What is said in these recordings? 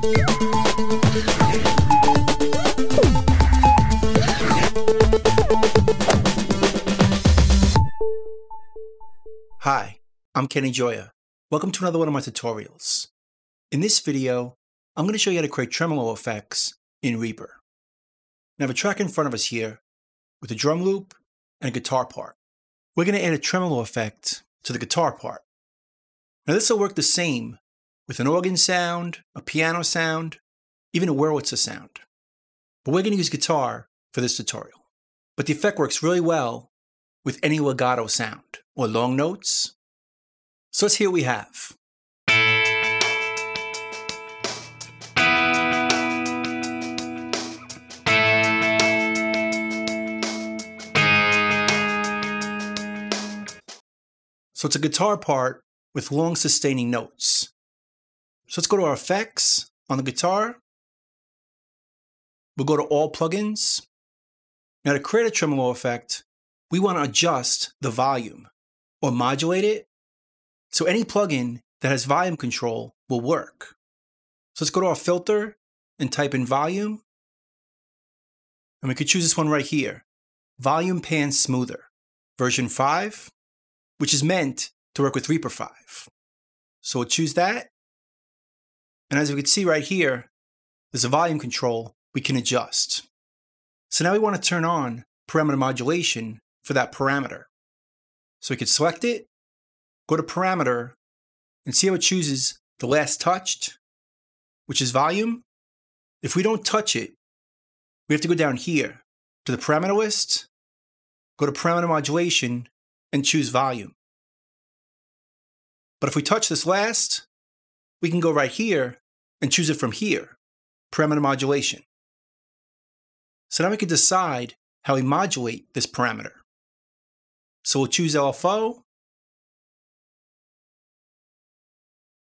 Hi, I'm Kenny Joya. Welcome to another one of my tutorials. In this video, I'm going to show you how to create tremolo effects in REAPER. I have a track in front of us here with a drum loop and a guitar part. We're going to add a tremolo effect to the guitar part. Now this will work the same with an organ sound, a piano sound, even a Wurlitzer sound. But we're going to use guitar for this tutorial. But the effect works really well with any legato sound or long notes. So let's hear what we have. So it's a guitar part with long sustaining notes. So let's go to our effects on the guitar. We'll go to all plugins. Now to create a tremolo effect, we want to adjust the volume or modulate it. So any plugin that has volume control will work. So let's go to our filter and type in volume. And we could choose this one right here, Volume Pan Smoother, version 5, which is meant to work with REAPER 5. So we'll choose that. And as we can see right here, there's a volume control we can adjust. So now we want to turn on parameter modulation for that parameter. So we could select it, go to parameter, and see how it chooses the last touched, which is volume. If we don't touch it, we have to go down here to the parameter list, go to parameter modulation, and choose volume. But if we touch this last, we can go right here and choose it from here, parameter modulation. So now we can decide how we modulate this parameter. So we'll choose LFO.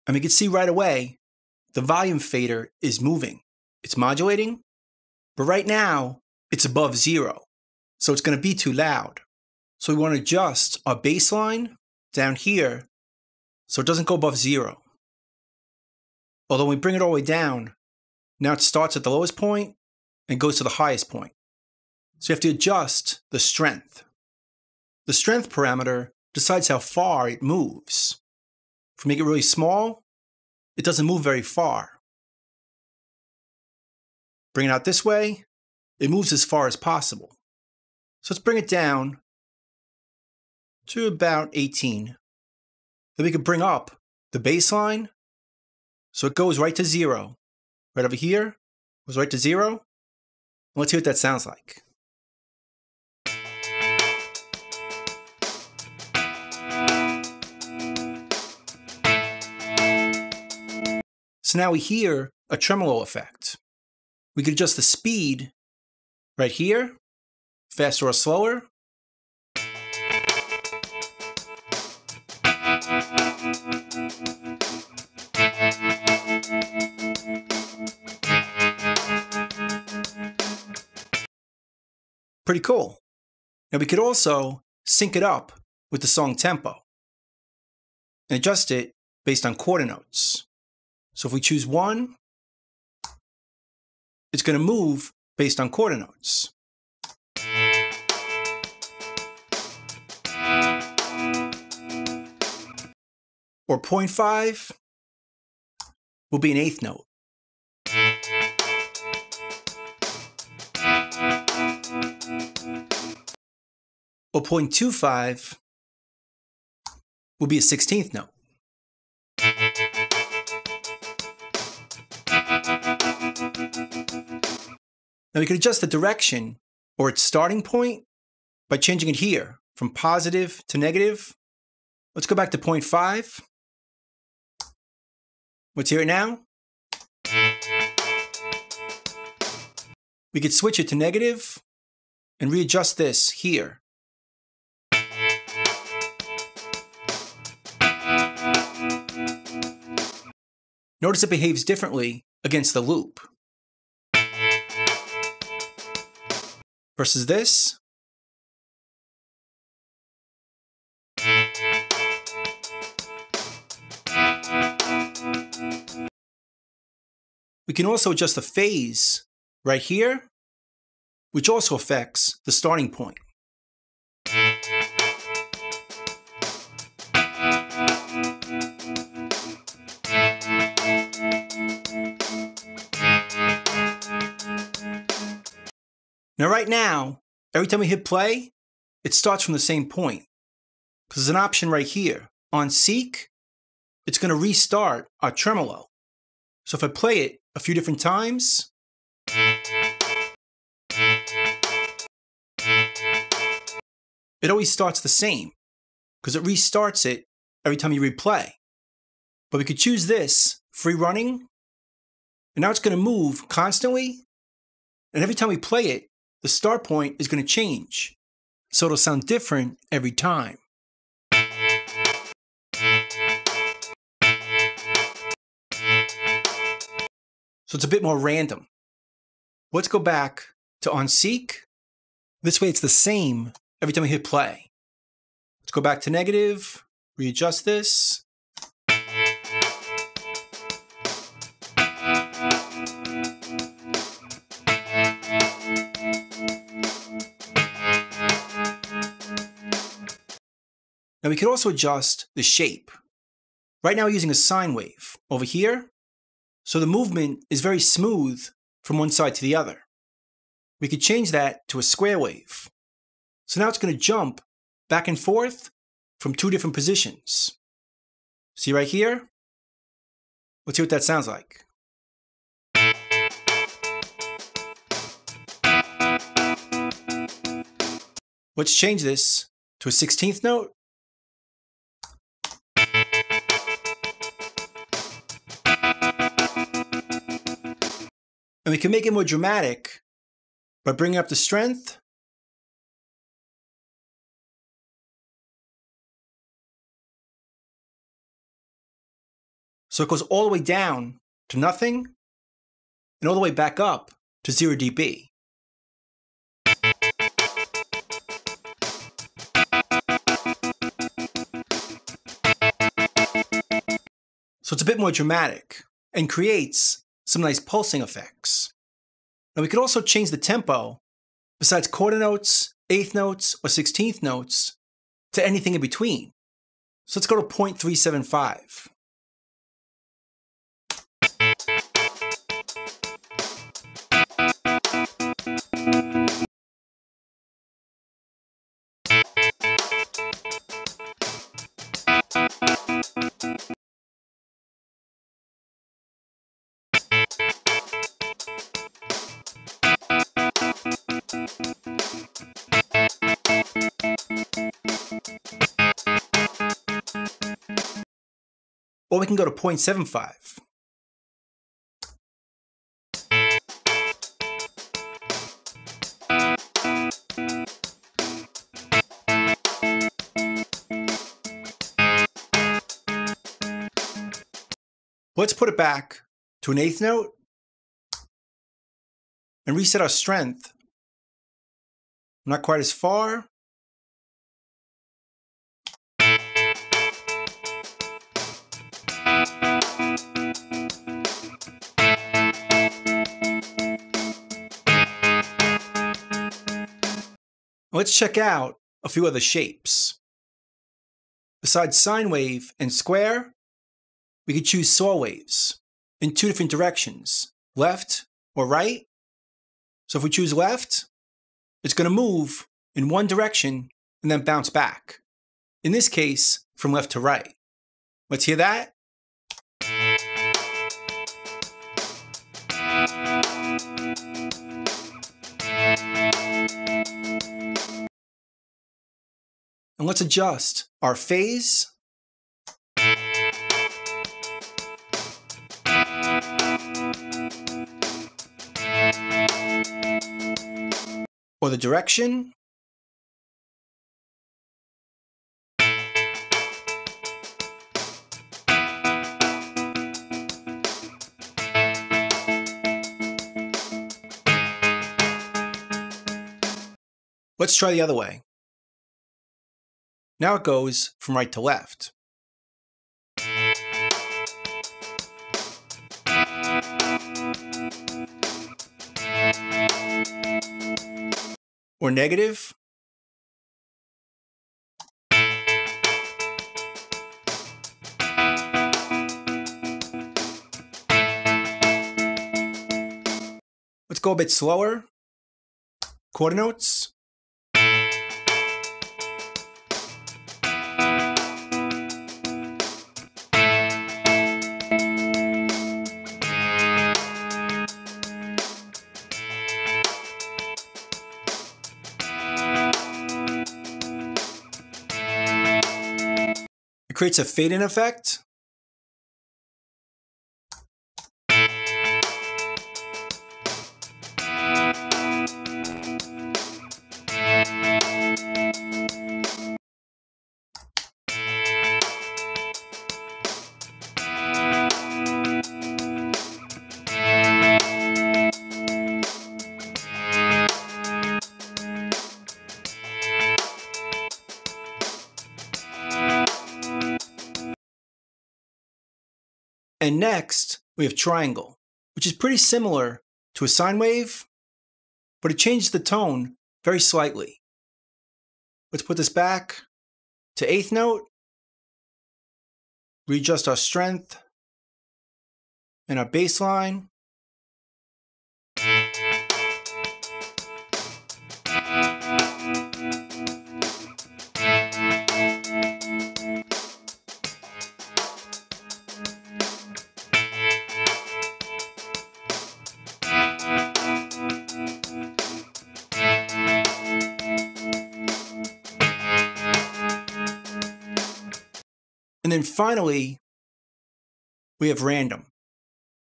And we can see right away, the volume fader is moving. It's modulating, but right now it's above 0. So it's going to be too loud. So we want to adjust our baseline down here so it doesn't go above 0. Although when we bring it all the way down, now it starts at the lowest point and goes to the highest point. So you have to adjust the strength. The strength parameter decides how far it moves. If we make it really small, it doesn't move very far. Bring it out this way, it moves as far as possible. So let's bring it down to about 18. Then we can bring up the baseline so it goes right to 0. Right over here, goes right to 0. And let's hear what that sounds like. So now we hear a tremolo effect. We could adjust the speed right here, faster or slower. Pretty cool. Now we could also sync it up with the song tempo and adjust it based on quarter notes. So if we choose 1, it's going to move based on quarter notes. Or 0.5 will be an eighth note. Or 0.25 will be a 16th note. Now we can adjust the direction or its starting point by changing it here from positive to negative. Let's go back to 0.5. Let's hear it now. We could switch it to negative and readjust this here. Notice it behaves differently against the loop. Versus this. We can also adjust the phase right here, which also affects the starting point. Now right now, every time we hit play, it starts from the same point. Because there's an option right here. On seek, it's going to restart our tremolo. So if I play it a few different times, it always starts the same, because it restarts it every time you replay. But we could choose this, free running, and now it's going to move constantly, and every time we play it, the start point is going to change. So it'll sound different every time. So it's a bit more random. Let's go back to on seek. This way it's the same every time we hit play. Let's go back to negative, readjust this. Now we could also adjust the shape. Right now we're using a sine wave over here, so the movement is very smooth from one side to the other. We could change that to a square wave. So now it's going to jump back and forth from two different positions. See right here? Let's see what that sounds like. Let's change this to a 16th note. And we can make it more dramatic by bringing up the strength. So it goes all the way down to nothing and all the way back up to 0 dB. So it's a bit more dramatic and creates some nice pulsing effects. Now we could also change the tempo, besides quarter notes, eighth notes, or 16th notes, to anything in between. So let's go to 0.375. Or we can go to 0.75. Let's put it back to an eighth note and reset our strength. Not quite as far. Let's check out a few other shapes. Besides sine wave and square, we could choose saw waves in two different directions, left or right. So if we choose left, it's going to move in one direction and then bounce back. In this case, from left to right. Let's hear that. And let's adjust our phase. Or the direction. Let's try the other way. Now it goes from right to left. or negative. Let's go a bit slower. Quarter notes. It creates a fade-in effect. And next, we have triangle, which is pretty similar to a sine wave, but it changes the tone very slightly. Let's put this back to eighth note, readjust our strength and our bass line. And then finally, we have random,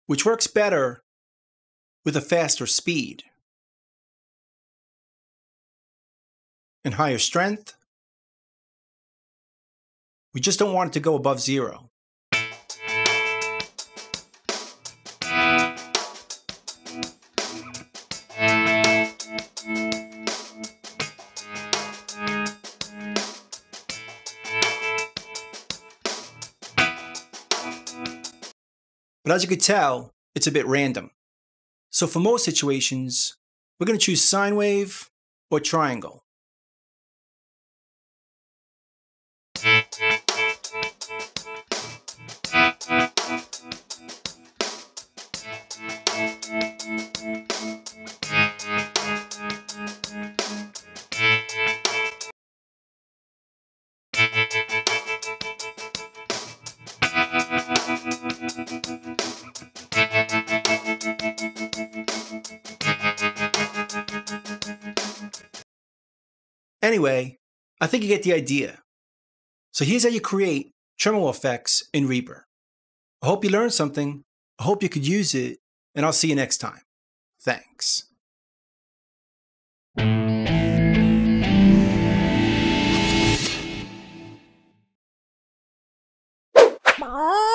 which works better with a faster speed and higher strength. We just don't want it to go above 0. But as you could tell, it's a bit random. So for most situations, we're going to choose sine wave or triangle. Anyway, I think you get the idea. So here's how you create tremolo effects in REAPER. I hope you learned something, I hope you could use it, and I'll see you next time. Thanks. Bye.